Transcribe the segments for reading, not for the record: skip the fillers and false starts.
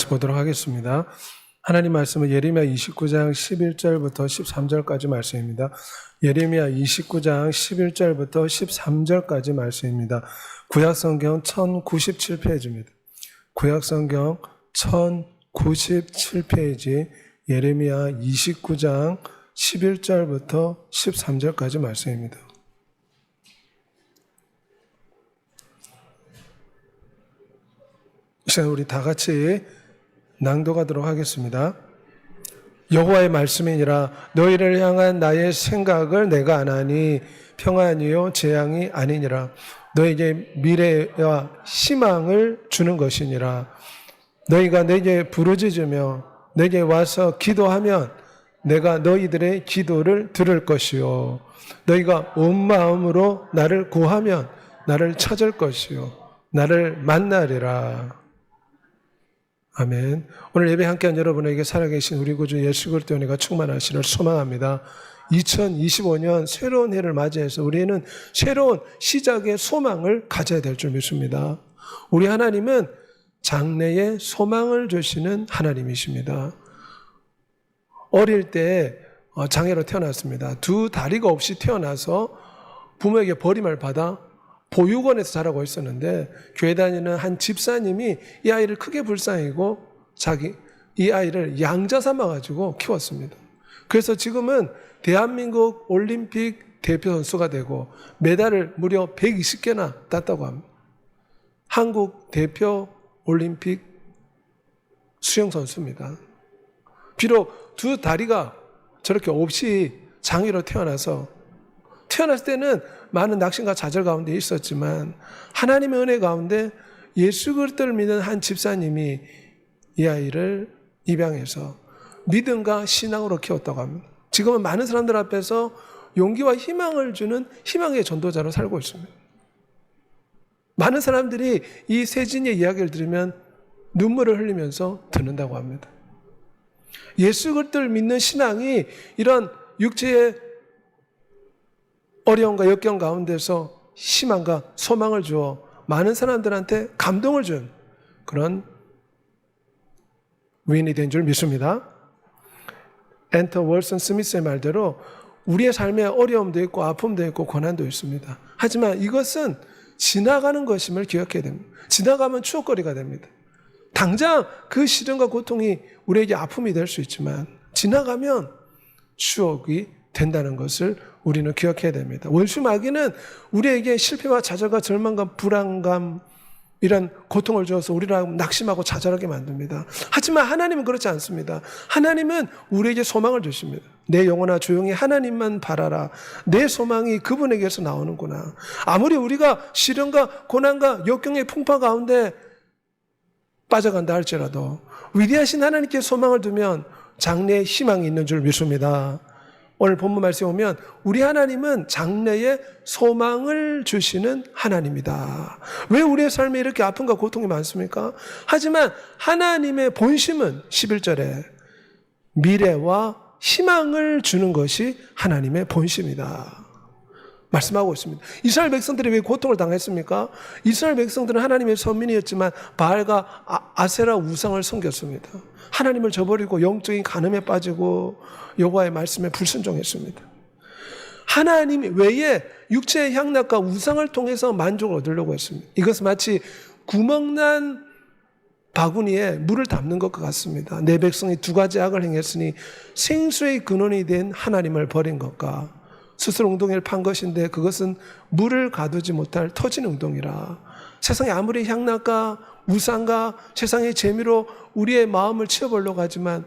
같이 보도록 하겠습니다. 하나님 말씀은 예레미야 29장 11절부터 13절까지 말씀입니다. 예레미야 29장 11절부터 13절까지 말씀입니다. 구약성경 1097페이지입니다. 구약성경 1097페이지 예레미야 29장 11절부터 13절까지 말씀입니다. 이 시간 우리 다 같이 낭독하도록 하겠습니다. 여호와의 말씀이니라. 너희를 향한 나의 생각을 내가 아나니 평안이요 재앙이 아니니라. 너에게 미래와 희망을 주는 것이니라. 너희가 내게 부르짖으며 내게 와서 기도하면 내가 너희들의 기도를 들을 것이요 너희가 온 마음으로 나를 구하면 나를 찾을 것이요 나를 만나리라. 아멘. 오늘 예배 함께한 여러분에게 살아계신 우리 구주 예수 그리스도의 은혜가 충만하시기를 소망합니다. 2025년 새로운 해를 맞이해서 우리는 새로운 시작의 소망을 가져야 될 줄 믿습니다. 우리 하나님은 장래에 소망을 주시는 하나님이십니다. 어릴 때 장애로 태어났습니다. 두 다리가 없이 태어나서 부모에게 버림을 받아 보육원에서 자라고 있었는데 교회 다니는 한 집사님이 이 아이를 크게 불쌍히고 이 아이를 양자 삼아가지고 키웠습니다. 그래서 지금은 대한민국 올림픽 대표 선수가 되고 메달을 무려 120개나 땄다고 합니다. 한국 대표 올림픽 수영 선수입니다. 비록 두 다리가 저렇게 없이 장애로 태어났을 때는 많은 낙심과 좌절 가운데 있었지만 하나님의 은혜 가운데 예수 그리스도를 믿는 한 집사님이 이 아이를 입양해서 믿음과 신앙으로 키웠다고 합니다. 지금은 많은 사람들 앞에서 용기와 희망을 주는 희망의 전도자로 살고 있습니다. 많은 사람들이 이 세진이의 이야기를 들으면 눈물을 흘리면서 듣는다고 합니다. 예수 그리스도를 믿는 신앙이 이런 육체의 어려움과 역경 가운데서 희망과 소망을 주어 많은 사람들한테 감동을 준 그런 위인이 된 줄 믿습니다. 엔터 월슨 스미스의 말대로 우리의 삶에 어려움도 있고 아픔도 있고 고난도 있습니다. 하지만 이것은 지나가는 것임을 기억해야 됩니다. 지나가면 추억거리가 됩니다. 당장 그 시련과 고통이 우리에게 아픔이 될 수 있지만 지나가면 추억이 된다는 것을 우리는 기억해야 됩니다. 원수 마귀는 우리에게 실패와 좌절과 절망과 불안감 이런 고통을 주어서 우리를 낙심하고 좌절하게 만듭니다. 하지만 하나님은 그렇지 않습니다. 하나님은 우리에게 소망을 주십니다. 내 영혼아 조용히 하나님만 바라라. 내 소망이 그분에게서 나오는구나. 아무리 우리가 시련과 고난과 역경의 풍파 가운데 빠져간다 할지라도 위대하신 하나님께 소망을 두면 장래에 희망이 있는 줄 믿습니다. 오늘 본문 말씀에 보면 우리 하나님은 장래에 소망을 주시는 하나님이다. 왜 우리의 삶에 이렇게 아픔과 고통이 많습니까? 하지만 하나님의 본심은 11절에 미래와 희망을 주는 것이 하나님의 본심이다 말씀하고 있습니다. 이스라엘 백성들이 왜 고통을 당했습니까? 이스라엘 백성들은 하나님의 선민이었지만 바알과 아세라 우상을 섬겼습니다. 하나님을 저버리고 영적인 간음에 빠지고 여호와의 말씀에 불순종했습니다. 하나님 외에 육체의 향락과 우상을 통해서 만족을 얻으려고 했습니다. 이것은 마치 구멍난 바구니에 물을 담는 것과 같습니다. 내 백성이 두 가지 악을 행했으니 생수의 근원이 된 하나님을 버린 것과 스스로 웅덩이를 판 것인데 그것은 물을 가두지 못할 터진 웅덩이라. 세상에 아무리 향락과 우상과 세상의 재미로 우리의 마음을 채워보려고 하지만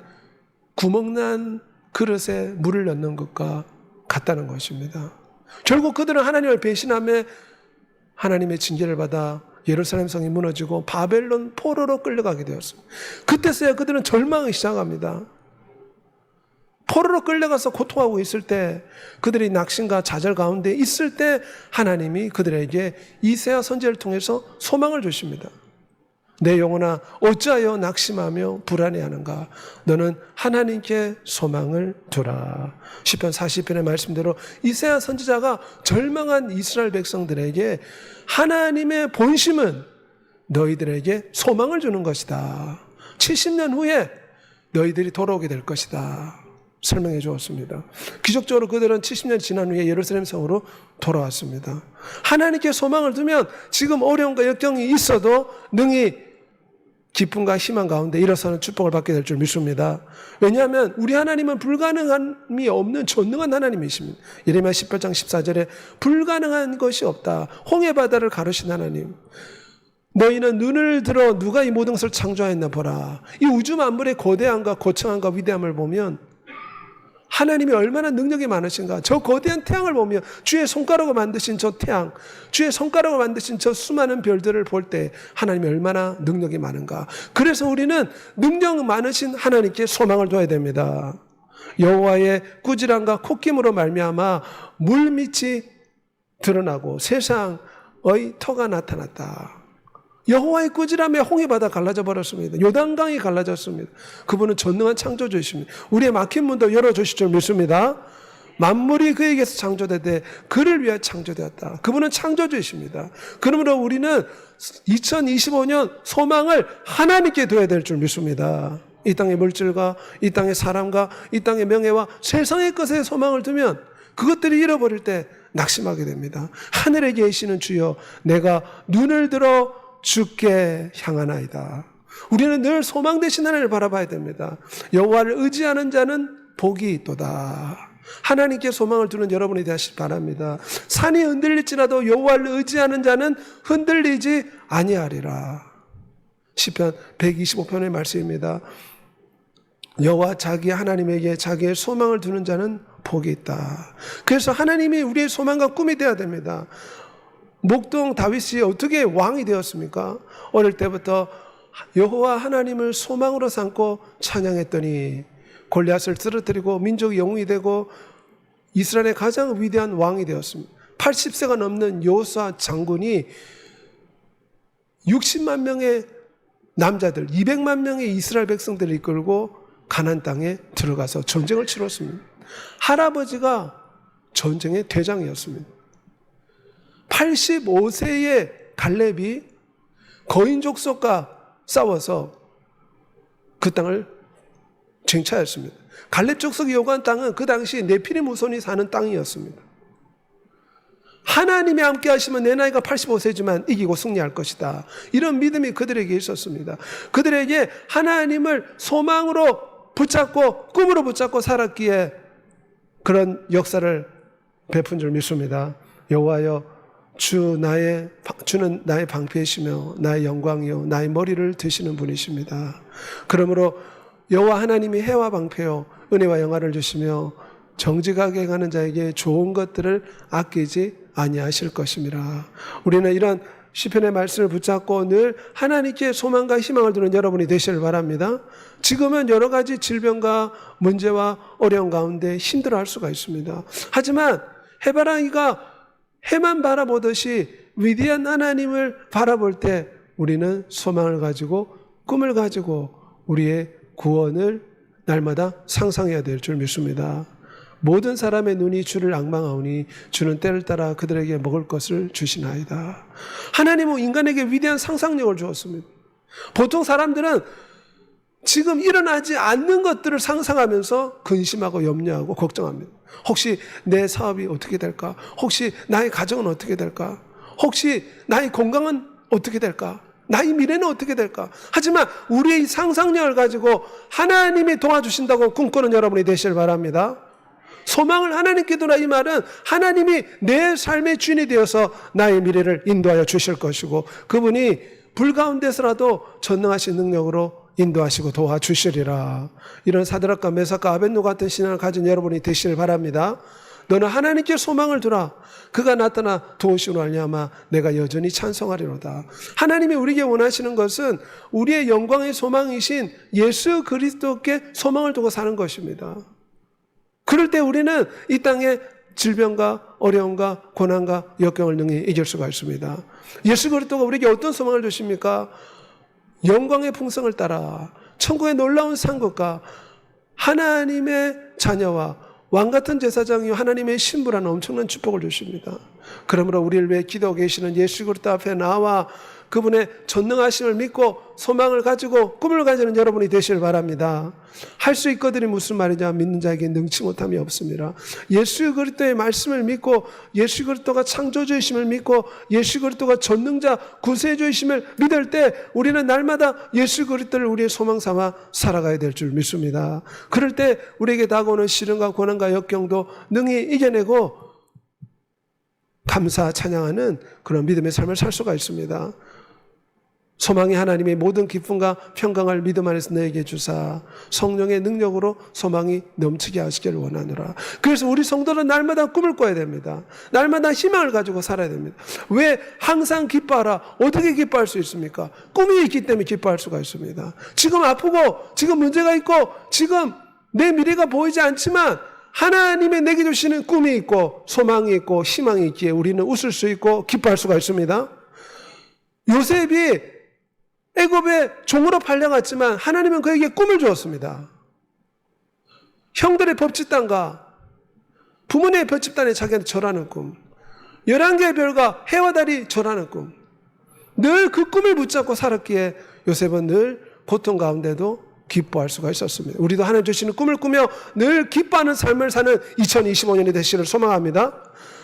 구멍난 그릇에 물을 넣는 것과 같다는 것입니다. 결국 그들은 하나님을 배신하며 하나님의 징계를 받아 예루살렘 성이 무너지고 바벨론 포로로 끌려가게 되었습니다. 그때서야 그들은 절망을 시작합니다. 포로로 끌려가서 고통하고 있을 때 그들이 낙심과 좌절 가운데 있을 때 하나님이 그들에게 이새야 선지자를 통해서 소망을 주십니다. 내 영혼아 어찌하여 낙심하며 불안해하는가? 너는 하나님께 소망을 두라. 시편 40편의 말씀대로 이새야 선지자가 절망한 이스라엘 백성들에게 하나님의 본심은 너희들에게 소망을 주는 것이다. 70년 후에 너희들이 돌아오게 될 것이다 설명해 주었습니다. 기적적으로 그들은 70년 지난 후에 예루살렘 성으로 돌아왔습니다. 하나님께 소망을 두면 지금 어려움과 역경이 있어도 능히 기쁨과 희망 가운데 일어서는 축복을 받게 될 줄 믿습니다. 왜냐하면 우리 하나님은 불가능함이 없는 전능한 하나님이십니다. 예레미야 18장 14절에 불가능한 것이 없다. 홍해 바다를 가르신 하나님. 너희는 눈을 들어 누가 이 모든 것을 창조하였나 보라. 이 우주 만물의 거대함과 거창함과 위대함을 보면 하나님이 얼마나 능력이 많으신가. 저 거대한 태양을 보며 주의 손가락으로 만드신 저 태양, 주의 손가락으로 만드신 저 수많은 별들을 볼 때 하나님이 얼마나 능력이 많은가. 그래서 우리는 능력 많으신 하나님께 소망을 둬야 됩니다. 여호와의 꾸지람과 콧김으로 말미암아 물밑이 드러나고 세상의 터가 나타났다. 여호와의 꾸지람에 홍해바다 갈라져 버렸습니다. 요단강이 갈라졌습니다. 그분은 전능한 창조주이십니다. 우리의 막힌 문도 열어주실 줄 믿습니다. 만물이 그에게서 창조되되 그를 위하여 창조되었다. 그분은 창조주이십니다. 그러므로 우리는 2025년 소망을 하나님께 둬야 될 줄 믿습니다. 이 땅의 물질과 이 땅의 사람과 이 땅의 명예와 세상의 것에 소망을 두면 그것들이 잃어버릴 때 낙심하게 됩니다. 하늘에 계시는 주여, 내가 눈을 들어 주께 향하나이다. 우리는 늘 소망 되신 하나님을 바라봐야 됩니다. 여호와를 의지하는 자는 복이 있도다. 하나님께 소망을 두는 여러분이 되시길 바랍니다. 산이 흔들릴지라도 여호와를 의지하는 자는 흔들리지 아니하리라. 시편 125편의 말씀입니다. 여호와 자기 하나님에게 자기의 소망을 두는 자는 복이 있다. 그래서 하나님이 우리의 소망과 꿈이 되어야 됩니다. 목동 다윗이 어떻게 왕이 되었습니까? 어릴 때부터 여호와 하나님을 소망으로 삼고 찬양했더니 골리앗을 쓰러뜨리고 민족의 영웅이 되고 이스라엘의 가장 위대한 왕이 되었습니다. 80세가 넘는 여호수아 장군이 60만 명의 남자들, 200만 명의 이스라엘 백성들을 이끌고 가나안 땅에 들어가서 전쟁을 치렀습니다. 할아버지가 전쟁의 대장이었습니다. 85세의 갈렙이 거인 족속과 싸워서 그 땅을 쟁취하였습니다. 갈렙 족속이 요구한 땅은 그 당시 네피림 후손이 사는 땅이었습니다. 하나님이 함께 하시면 내 나이가 85세지만 이기고 승리할 것이다. 이런 믿음이 그들에게 있었습니다. 그들에게 하나님을 소망으로 붙잡고 꿈으로 붙잡고 살았기에 그런 역사를 베푼 줄 믿습니다. 여호와여, 주는 나의 방패이시며 나의 영광이요 나의 머리를 드시는 분이십니다. 그러므로 여호와 하나님이 해와 방패요 은혜와 영화를 주시며 정직하게 행하는 자에게 좋은 것들을 아끼지 아니하실 것입니다. 우리는 이런 시편의 말씀을 붙잡고 늘 하나님께 소망과 희망을 두는 여러분이 되시길 바랍니다. 지금은 여러 가지 질병과 문제와 어려움 가운데 힘들어할 수가 있습니다. 하지만 해바라기가 해만 바라보듯이 위대한 하나님을 바라볼 때 우리는 소망을 가지고 꿈을 가지고 우리의 구원을 날마다 상상해야 될 줄 믿습니다. 모든 사람의 눈이 주를 앙망하오니 주는 때를 따라 그들에게 먹을 것을 주시나이다. 하나님은 인간에게 위대한 상상력을 주었습니다. 보통 사람들은 지금 일어나지 않는 것들을 상상하면서 근심하고 염려하고 걱정합니다. 혹시 내 사업이 어떻게 될까? 혹시 나의 가정은 어떻게 될까? 혹시 나의 건강은 어떻게 될까? 나의 미래는 어떻게 될까? 하지만 우리의 상상력을 가지고 하나님이 도와주신다고 꿈꾸는 여러분이 되시길 바랍니다. 소망을 하나님께 두라, 이 말은 하나님이 내 삶의 주인이 되어서 나의 미래를 인도하여 주실 것이고 그분이 불 가운데서라도 전능하신 능력으로 인도하시고 도와주시리라. 이런 사드락과 메삭과 아벳노 같은 신앙을 가진 여러분이 되시길 바랍니다. 너는 하나님께 소망을 두라. 그가 나타나 도우시로 말미암아 내가 여전히 찬송하리로다. 하나님이 우리에게 원하시는 것은 우리의 영광의 소망이신 예수 그리스도께 소망을 두고 사는 것입니다. 그럴 때 우리는 이 땅의 질병과 어려움과 고난과 역경을 능히 이길 수가 있습니다. 예수 그리스도가 우리에게 어떤 소망을 주십니까? 영광의 풍성을 따라 천국의 놀라운 상급과 하나님의 자녀와 왕같은 제사장이요 하나님의 신부라는 엄청난 축복을 주십니다. 그러므로 우리를 위해 기도하고 계시는 예수 그리스도 앞에 나와 그분의 전능하심을 믿고 소망을 가지고 꿈을 가지는 여러분이 되시길 바랍니다. 할 수 있거든이 무슨 말이냐? 믿는 자에게 능치 못함이 없습니다. 예수 그리스도의 말씀을 믿고 예수 그리스도가 창조주이심을 믿고 예수 그리스도가 전능자 구세주이심을 믿을 때 우리는 날마다 예수 그리스도를 우리의 소망 삼아 살아가야 될 줄 믿습니다. 그럴 때 우리에게 다가오는 시련과 고난과 역경도 능히 이겨내고 감사 찬양하는 그런 믿음의 삶을 살 수가 있습니다. 소망이 하나님의 모든 기쁨과 평강을 믿음 안에서 너에게 주사 성령의 능력으로 소망이 넘치게 하시기를 원하노라. 그래서 우리 성도는 날마다 꿈을 꿔야 됩니다. 날마다 희망을 가지고 살아야 됩니다. 왜 항상 기뻐하라? 어떻게 기뻐할 수 있습니까? 꿈이 있기 때문에 기뻐할 수가 있습니다. 지금 아프고 지금 문제가 있고 지금 내 미래가 보이지 않지만 하나님의 내게 주시는 꿈이 있고 소망이 있고 희망이 있기에 우리는 웃을 수 있고 기뻐할 수가 있습니다. 요셉이 애굽의 종으로 팔려갔지만 하나님은 그에게 꿈을 주었습니다. 형들의 법집단과 부모님의 법집단에 자기한테 절하는 꿈, 11개의 별과 해와 달이 절하는 꿈, 늘 그 꿈을 붙잡고 살았기에 요셉은 늘 고통 가운데도 기뻐할 수가 있었습니다. 우리도 하나님 주시는 꿈을 꾸며 늘 기뻐하는 삶을 사는 2025년이 되시기를 소망합니다.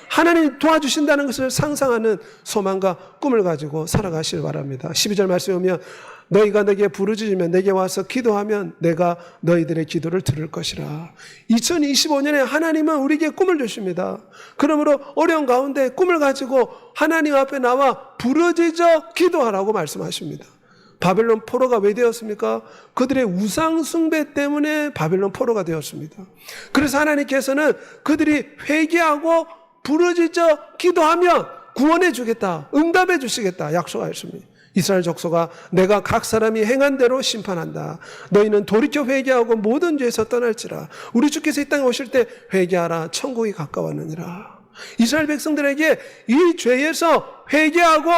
하나님 도와주신다는 것을 상상하는 소망과 꿈을 가지고 살아가시길 바랍니다. 12절 말씀에 오면 너희가 내게 부르짖으면 내게 와서 기도하면 내가 너희들의 기도를 들을 것이라. 2025년에 하나님은 우리에게 꿈을 주십니다. 그러므로 어려운 가운데 꿈을 가지고 하나님 앞에 나와 부르짖어 기도하라고 말씀하십니다. 바벨론 포로가 왜 되었습니까? 그들의 우상 숭배 때문에 바벨론 포로가 되었습니다. 그래서 하나님께서는 그들이 회개하고 부르짖어 기도하면 구원해 주겠다, 응답해 주시겠다 약속하였습니다. 이스라엘 족속아 내가 각 사람이 행한 대로 심판한다. 너희는 돌이켜 회개하고 모든 죄에서 떠날지라. 우리 주께서 이 땅에 오실 때 회개하라, 천국이 가까웠느니라. 이스라엘 백성들에게 이 죄에서 회개하고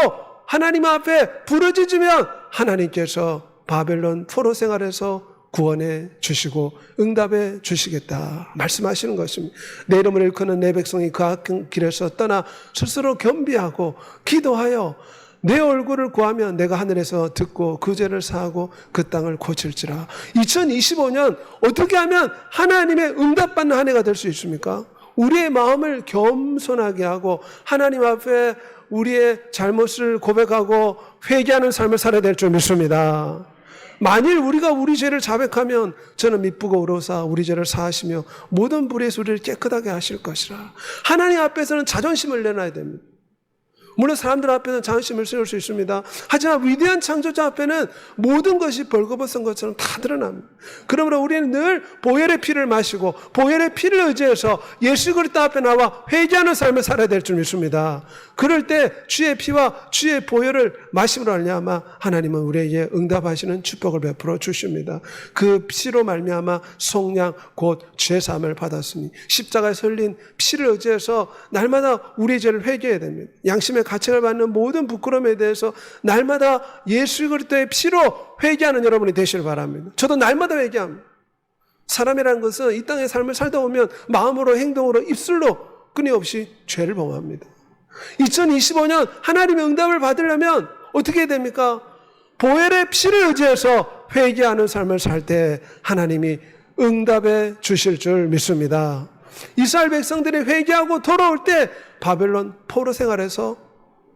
하나님 앞에 부르짖으면 하나님께서 바벨론 포로 생활에서 구원해 주시고 응답해 주시겠다 말씀하시는 것입니다. 내 이름을 일컫는 내 백성이 그 악한 길에서 떠나 스스로 겸비하고 기도하여 내 얼굴을 구하면 내가 하늘에서 듣고 그 죄를 사하고 그 땅을 고칠지라. 2025년 어떻게 하면 하나님의 응답받는 한 해가 될 수 있습니까? 우리의 마음을 겸손하게 하고 하나님 앞에 우리의 잘못을 고백하고 회개하는 삶을 살아야 될 줄 믿습니다. 만일 우리가 우리 죄를 자백하면 저는 미쁘고 의로사 우리 죄를 사하시며 모든 불의 소리를 깨끗하게 하실 것이라. 하나님 앞에서는 자존심을 내놔야 됩니다. 물론 사람들 앞에는 자존심을 세울 수 있습니다. 하지만 위대한 창조자 앞에는 모든 것이 벌거벗은 것처럼 다 드러납니다. 그러므로 우리는 늘 보혈의 피를 마시고 보혈의 피를 의지해서 예수 그리스도 앞에 나와 회개하는 삶을 살아야 될 줄 믿습니다. 그럴 때 주의 피와 주의 보혈을 마심으로 말미암아 하나님은 우리에게 응답하시는 축복을 베풀어 주십니다. 그 피로 말미암아 속량 곧 죄사함을 받았으니 십자가에 흘린 피를 의지해서 날마다 우리의 죄를 회개해야 됩니다. 양심의 가책을 받는 모든 부끄러움에 대해서 날마다 예수 그리스도의 피로 회개하는 여러분이 되시길 바랍니다. 저도 날마다 회개합니다. 사람이라는 것은 이 땅의 삶을 살다 보면 마음으로 행동으로 입술로 끊임없이 죄를 범합니다. 2025년 하나님의 응답을 받으려면 어떻게 해야 됩니까? 보혈의 피를 의지해서 회개하는 삶을 살 때 하나님이 응답해 주실 줄 믿습니다. 이스라엘 백성들이 회개하고 돌아올 때 바벨론 포로 생활에서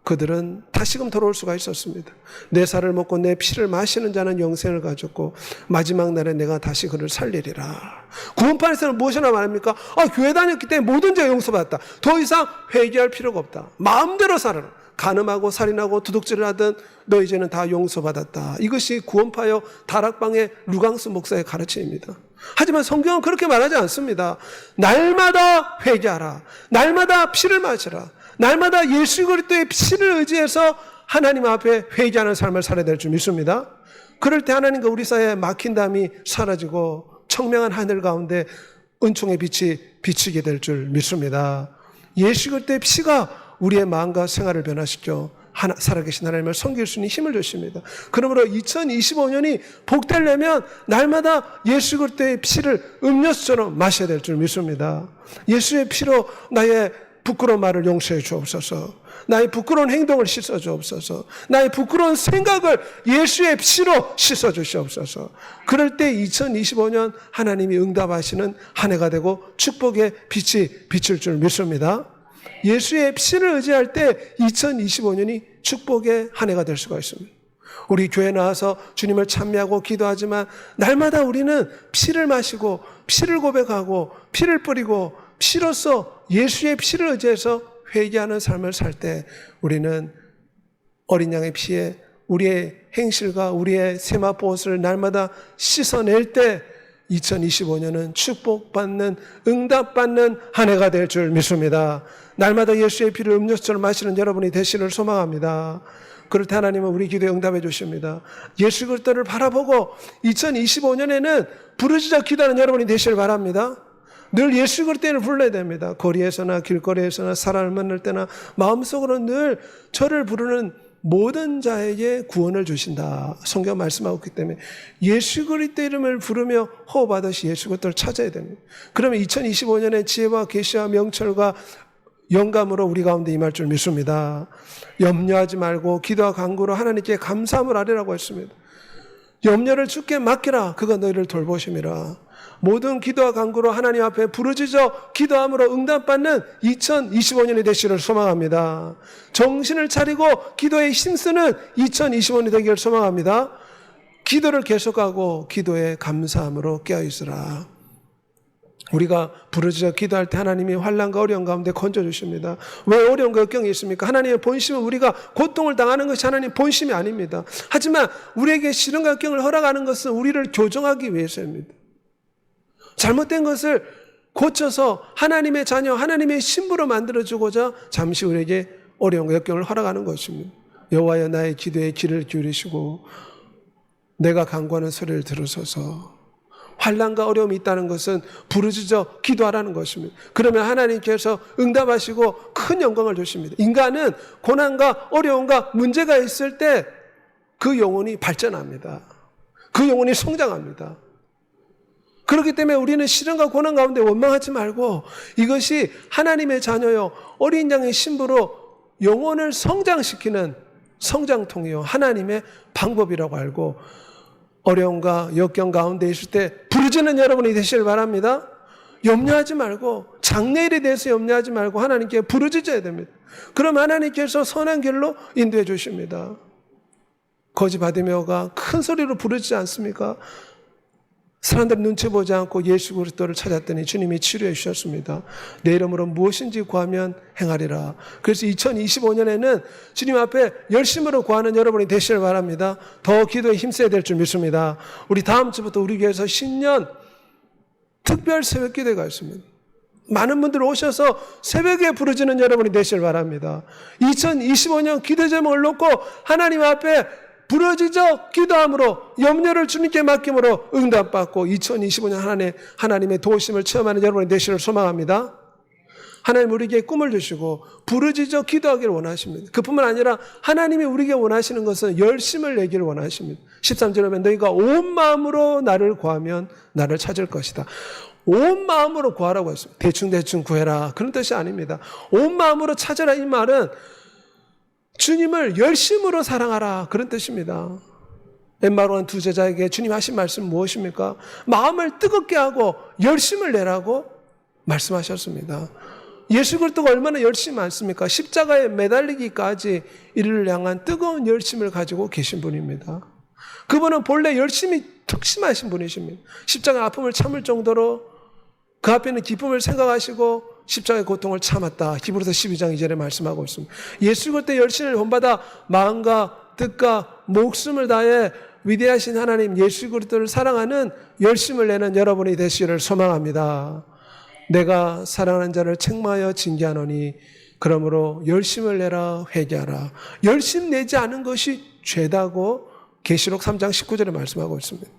그들은 다시금 돌아올 수가 있었습니다. 내 살을 먹고 내 피를 마시는 자는 영생을 가졌고 마지막 날에 내가 다시 그를 살리리라. 구원판에서는 무엇이나 말합니까? 교회 다녔기 때문에 모든 죄가 용서받았다. 더 이상 회개할 필요가 없다. 마음대로 살아라. 간음하고 살인하고 도둑질을 하든 너 이제는 다 용서받았다. 이것이 구원파요 다락방의 루강스 목사의 가르침입니다. 하지만 성경은 그렇게 말하지 않습니다. 날마다 회개하라. 날마다 피를 마시라. 날마다 예수 그리스도의 피를 의지해서 하나님 앞에 회개하는 삶을 살아야 될 줄 믿습니다. 그럴 때 하나님과 우리 사이에 막힌 담이 사라지고 청명한 하늘 가운데 은총의 빛이 비치게 될 줄 믿습니다. 예수 그리스도의 피가 우리의 마음과 생활을 변화시켜 살아계신 하나님을 섬길 수 있는 힘을 주십니다. 그러므로 2025년이 복되려면 날마다 예수 그리스도의 피를 음료수처럼 마셔야 될 줄 믿습니다. 예수의 피로 나의 부끄러운 말을 용서해 주옵소서. 나의 부끄러운 행동을 씻어 주옵소서. 나의 부끄러운 생각을 예수의 피로 씻어 주시옵소서. 그럴 때 2025년 하나님이 응답하시는 한 해가 되고 축복의 빛이 비칠 줄 믿습니다. 예수의 피를 의지할 때 2025년이 축복의 한 해가 될 수가 있습니다. 우리 교회 나와서 주님을 찬미하고 기도하지만 날마다 우리는 피를 마시고 피를 고백하고 피를 뿌리고 피로써 예수의 피를 의지해서 회개하는 삶을 살 때 우리는 어린 양의 피에 우리의 행실과 우리의 세마포옷을 날마다 씻어낼 때 2025년은 축복받는 응답받는 한 해가 될 줄 믿습니다. 날마다 예수의 피를 음료수처럼 마시는 여러분이 되시를 소망합니다. 그럴 때 하나님은 우리 기도에 응답해 주십니다. 예수 그리스도를 바라보고 2025년에는 부르짖어 기도하는 여러분이 되시길 바랍니다. 늘 예수 그리스도를 불러야 됩니다. 거리에서나 길거리에서나 사람을 만날 때나 마음속으로 늘 저를 부르는 모든 자에게 구원을 주신다. 성경 말씀하고 있기 때문에 예수 그리스도 이름을 부르며 호흡하듯이 예수 그리스도를 찾아야 됩니다. 그러면 2025년에 지혜와 계시와 명철과 영감으로 우리 가운데 임할 줄 믿습니다. 염려하지 말고 기도와 간구로 하나님께 감사함을 아뢰라고 했습니다. 염려를 주께 맡기라. 그가 너희를 돌보심이라. 모든 기도와 간구로 하나님 앞에 부르짖어 기도함으로 응답받는 2025년이 되시기를 소망합니다. 정신을 차리고 기도에 힘쓰는 2025년이 되기를 소망합니다. 기도를 계속하고 기도에 감사함으로 깨어있으라. 우리가 부르짖어 기도할 때 하나님이 환난과 어려움 가운데 건져주십니다. 왜 어려움과 역경이 있습니까? 하나님의 본심은 우리가 고통을 당하는 것이 하나님의 본심이 아닙니다. 하지만 우리에게 시련과 역경을 허락하는 것은 우리를 교정하기 위해서입니다. 잘못된 것을 고쳐서 하나님의 자녀, 하나님의 신부로 만들어주고자 잠시 우리에게 어려움과 역경을 허락하는 것입니다. 여호와여 나의 기도에 귀를 기울이시고 내가 간구하는 소리를 들으소서. 환난과 어려움이 있다는 것은 부르짖어 기도하라는 것입니다. 그러면 하나님께서 응답하시고 큰 영광을 주십니다. 인간은 고난과 어려움과 문제가 있을 때 그 영혼이 발전합니다. 그 영혼이 성장합니다. 그렇기 때문에 우리는 시련과 고난 가운데 원망하지 말고 이것이 하나님의 자녀요 어린 양의 신부로 영혼을 성장시키는 성장통이요 하나님의 방법이라고 알고 어려움과 역경 가운데 있을 때 부르짖는 여러분이 되시길 바랍니다. 염려하지 말고 장래일에 대해서 염려하지 말고 하나님께 부르짖어야 됩니다. 그럼 하나님께서 선한 길로 인도해 주십니다. 거지 바디메오가 큰 소리로 부르짖지 않습니까? 사람들 눈치 보지 않고 예수 그리스도를 찾았더니 주님이 치료해 주셨습니다. 내 이름으로 무엇인지 구하면 행하리라. 그래서 2025년에는 주님 앞에 열심으로 구하는 여러분이 되시길 바랍니다. 더 기도에 힘써야 될 줄 믿습니다. 우리 다음 주부터 우리 교회에서 신년 특별 새벽 기도가 있습니다. 많은 분들 오셔서 새벽에 부르짖는 여러분이 되시길 바랍니다. 2025년 기도 제목을 놓고 하나님 앞에 부르짖어 기도함으로 염려를 주님께 맡김으로 응답받고 2025년 하나님의 도우심을 체험하는 여러분이 되시기를 소망합니다. 하나님 우리에게 꿈을 주시고 부르짖어 기도하기를 원하십니다. 그뿐만 아니라 하나님이 우리에게 원하시는 것은 열심을 내기를 원하십니다. 13절에 보면 너희가 온 마음으로 나를 구하면 나를 찾을 것이다. 온 마음으로 구하라고 했습니다. 대충 구해라 그런 뜻이 아닙니다. 온 마음으로 찾으라 이 말은 주님을 열심으로 사랑하라 그런 뜻입니다. 엠마로 한 두 제자에게 주님 하신 말씀 무엇입니까? 마음을 뜨겁게 하고 열심을 내라고 말씀하셨습니다. 예수 그리스도가 얼마나 열심히 많습니까? 십자가에 매달리기까지 이를 향한 뜨거운 열심을 가지고 계신 분입니다. 그분은 본래 열심히 특심하신 분이십니다. 십자가 아픔을 참을 정도로 그 앞에는 기쁨을 생각하시고 십자가의 고통을 참았다. 히브리서 12장 2절에 말씀하고 있습니다. 예수 그리스도의 열심을 본받아 마음과 뜻과 목숨을 다해 위대하신 하나님 예수 그리스도를 사랑하는 열심을 내는 여러분이 되시기를 소망합니다. 내가 사랑하는 자를 책망하여 징계하노니 그러므로 열심을 내라 회개하라. 열심 내지 않은 것이 죄다고 계시록 3장 19절에 말씀하고 있습니다.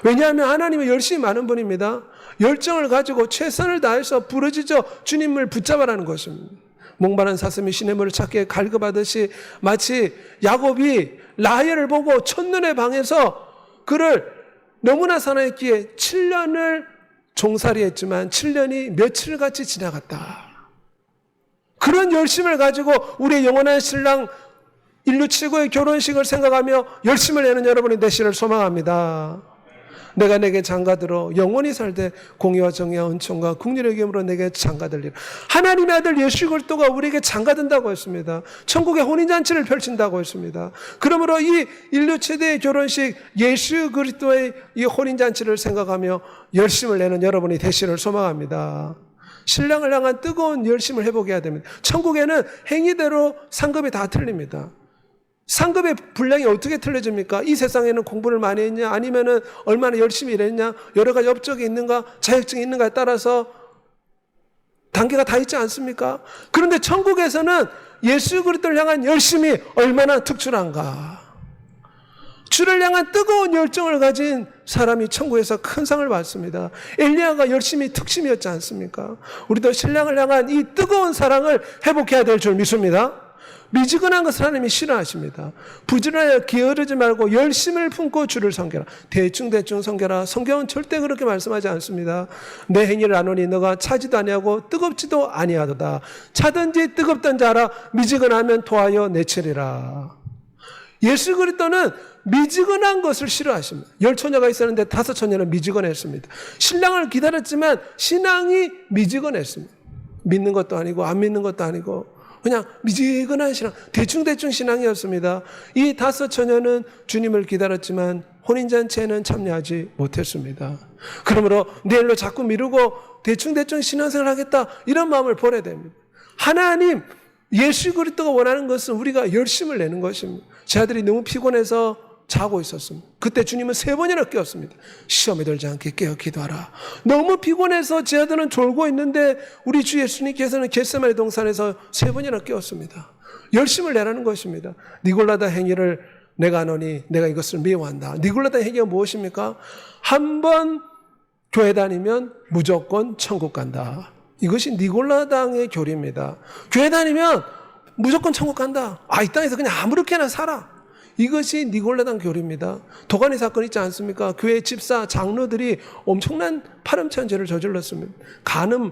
왜냐하면 하나님은 열심히 많은 분입니다. 열정을 가지고 최선을 다해서 부르짖어 주님을 붙잡아라는 것입니다. 목마른 사슴이 시냇물을 찾기에 갈급하듯이 마치 야곱이 라헬을 보고 첫눈에 반해서 그를 너무나 사랑했기에 7년을 종살이했지만 7년이 며칠같이 지나갔다. 그런 열심을 가지고 우리의 영원한 신랑 인류 최고의 결혼식을 생각하며 열심을 내는 여러분이 되시기를 소망합니다. 내가 내게 장가들어 영원히 살되 공의와 정의와 은총과 국률의 기쁨으로 내게 장가들리라. 하나님의 아들 예수 그리스도가 우리에게 장가든다고 했습니다. 천국의 혼인잔치를 펼친다고 했습니다. 그러므로 이 인류 최대의 결혼식 예수 그리스도의 이 혼인잔치를 생각하며 열심을 내는 여러분이 되시기를 소망합니다. 신랑을 향한 뜨거운 열심을 해보게 해야 됩니다. 천국에는 행위대로 상급이 다 틀립니다. 상급의 분량이 어떻게 틀려집니까? 이 세상에는 공부를 많이 했냐, 아니면은 얼마나 열심히 일했냐, 여러 가지 업적이 있는가, 자격증이 있는가에 따라서 단계가 다 있지 않습니까? 그런데 천국에서는 예수 그리스도를 향한 열심이 얼마나 특출한가. 주를 향한 뜨거운 열정을 가진 사람이 천국에서 큰 상을 받습니다. 엘리야가 열심히 특심이었지 않습니까? 우리도 신랑을 향한 이 뜨거운 사랑을 회복해야 될 줄 믿습니다. 미지근한 것을 하나님이 싫어하십니다. 부지런하여 게으르지 말고 열심을 품고 주를 섬겨라. 대충 섬겨라. 성경은 절대 그렇게 말씀하지 않습니다. 내 행위를 아노니 너가 차지도 아니하고 뜨겁지도 아니하도다. 차든지 뜨겁든지 알아. 미지근하면 토하여 내치리라. 예수 그리스도는 미지근한 것을 싫어하십니다. 10처녀가 있었는데 5처녀는 미지근했습니다. 신랑을 기다렸지만 신앙이 미지근했습니다. 믿는 것도 아니고 안 믿는 것도 아니고 그냥 미지근한 신앙, 대충 신앙이었습니다. 이 5처녀는 주님을 기다렸지만 혼인잔치에는 참여하지 못했습니다. 그러므로 내일로 자꾸 미루고 대충 신앙생활을 하겠다 이런 마음을 버려야 됩니다. 하나님 예수 그리스도가 원하는 것은 우리가 열심을 내는 것입니다. 제 아들이 너무 피곤해서 자고 있었습니다. 그때 주님은 3번이나 깨웠습니다. 시험에 들지 않게 깨어 기도하라. 너무 피곤해서 제 아들은 졸고 있는데 우리 주 예수님께서는 겟세마네 동산에서 3번이나 깨웠습니다. 열심을 내라는 것입니다. 니골라다 행위를 내가 하노니 내가 이것을 미워한다. 니골라다 행위가 무엇입니까? 한 번 교회 다니면 무조건 천국 간다. 이것이 니골라당의 교리입니다. 교회 다니면 무조건 천국 간다. 이 땅에서 그냥 아무렇게나 살아. 이것이 니골라당 교리입니다. 도가니 사건 있지 않습니까? 교회 집사, 장로들이 엄청난 파렴치한 죄를 저질렀습니다. 간음,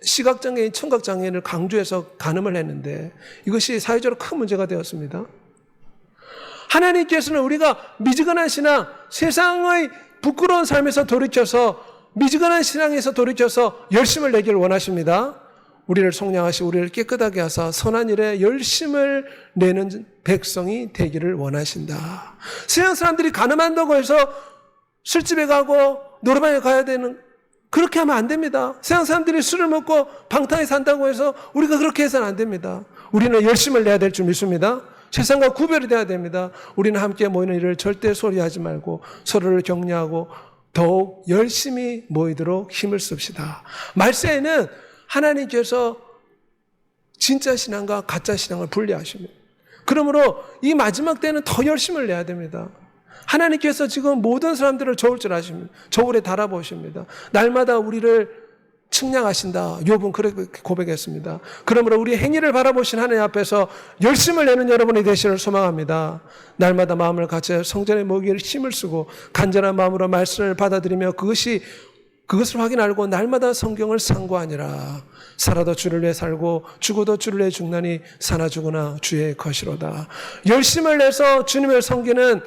시각장애인, 청각장애인을 강조해서 간음을 했는데 이것이 사회적으로 큰 문제가 되었습니다. 하나님께서는 우리가 미지근한 신앙, 세상의 부끄러운 삶에서 돌이켜서 미지근한 신앙에서 돌이켜서 열심을 내기를 원하십니다. 우리를 속량하시고 우리를 깨끗하게 하사 선한 일에 열심을 내는 백성이 되기를 원하신다. 세상 사람들이 가늠한다고 해서 술집에 가고 노래방에 가야 되는, 그렇게 하면 안 됩니다. 세상 사람들이 술을 먹고 방탕에 산다고 해서 우리가 그렇게 해서는 안 됩니다. 우리는 열심을 내야 될 줄 믿습니다. 세상과 구별이 돼야 됩니다. 우리는 함께 모이는 일을 절대 소리하지 말고 서로를 격려하고 더욱 열심히 모이도록 힘을 씁시다. 말세에는 하나님께서 진짜 신앙과 가짜 신앙을 분리하십니다. 그러므로 이 마지막 때는 더 열심을 내야 됩니다. 하나님께서 지금 모든 사람들을 저울 줄 아십니다. 저울에 달아보십니다. 날마다 우리를 측량하신다. 욥은 그렇게 고백했습니다. 그러므로 우리 행위를 바라보신 하나님 앞에서 열심을 내는 여러분이 되시기를 소망합니다. 날마다 마음을 같이 성전에 모이기를 힘을 쓰고 간절한 마음으로 말씀을 받아들이며 그것을 확인하고 날마다 성경을 상고하니라. 살아도 주를 위해 살고 죽어도 주를 위해 죽나니 사나 죽으나 주의 것이로다. 열심을 내서 주님을 섬기는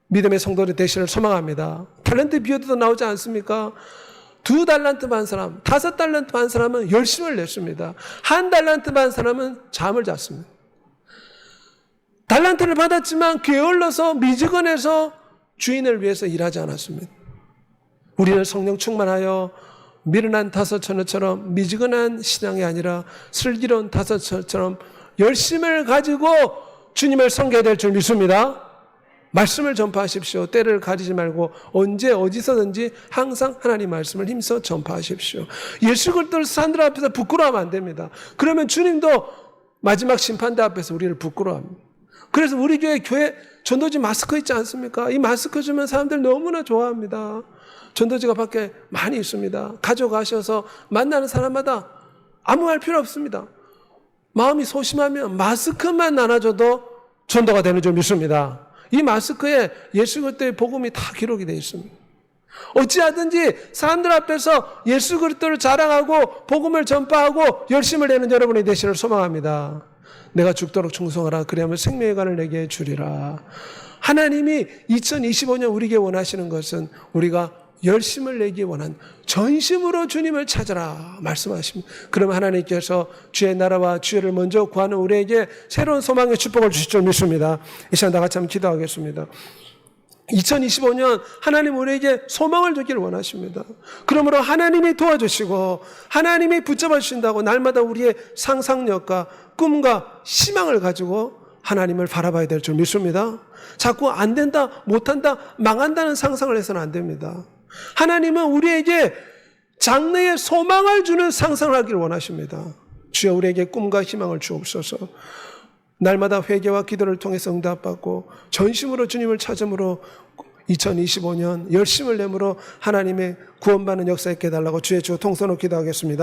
믿음의 성도들이 되시기를 소망합니다. 탤런트 비유도 나오지 않습니까? 2달란트 반 사람, 5달란트 반 사람은 열심을 냈습니다. 1달란트 반 사람은 잠을 잤습니다. 달란트를 받았지만 게을러서 미지근해서 주인을 위해서 일하지 않았습니다. 우리는 성령 충만하여 미련한 5처녀처럼 미지근한 신앙이 아니라 슬기로운 5처녀처럼 열심을 가지고 주님을 섬겨야 될 줄 믿습니다. 말씀을 전파하십시오. 때를 가리지 말고 언제 어디서든지 항상 하나님 말씀을 힘써 전파하십시오. 예수 그리스도 사람들 앞에서 부끄러워하면 안 됩니다. 그러면 주님도 마지막 심판대 앞에서 우리를 부끄러워합니다. 그래서 우리 교회 전도지 마스크 있지 않습니까? 이 마스크 주면 사람들 너무나 좋아합니다. 전도지가 밖에 많이 있습니다. 가져가셔서 만나는 사람마다 아무 말 필요 없습니다. 마음이 소심하면 마스크만 나눠줘도 전도가 되는 줄 믿습니다. 이 마스크에 예수 그리스도의 복음이 다 기록이 되어 있습니다. 어찌하든지 사람들 앞에서 예수 그리스도를 자랑하고 복음을 전파하고 열심을 내는 여러분이 되시를 소망합니다. 내가 죽도록 충성하라. 그리하면 생명의 관을 내게 주리라. 하나님이 2025년 우리에게 원하시는 것은 우리가 열심을 내기 원한 전심으로 주님을 찾아라 말씀하십니다. 그러면 하나님께서 주의 나라와 주의를 먼저 구하는 우리에게 새로운 소망의 축복을 주실 줄 믿습니다. 이 시간 다 같이 한번 기도하겠습니다. 2025년 하나님 우리에게 소망을 주기를 원하십니다. 그러므로 하나님이 도와주시고 하나님이 붙잡아 주신다고 날마다 우리의 상상력과 꿈과 희망을 가지고 하나님을 바라봐야 될 줄 믿습니다. 자꾸 안 된다, 못한다, 망한다는 상상을 해서는 안 됩니다. 하나님은 우리에게 장래의 소망을 주는 상상을 하기를 원하십니다. 주여 우리에게 꿈과 희망을 주옵소서. 날마다 회개와 기도를 통해서 응답받고 전심으로 주님을 찾음으로 2025년 열심을 내므로 하나님의 구원받는 역사에 깨달라고 주의 주 통성으로 기도하겠습니다.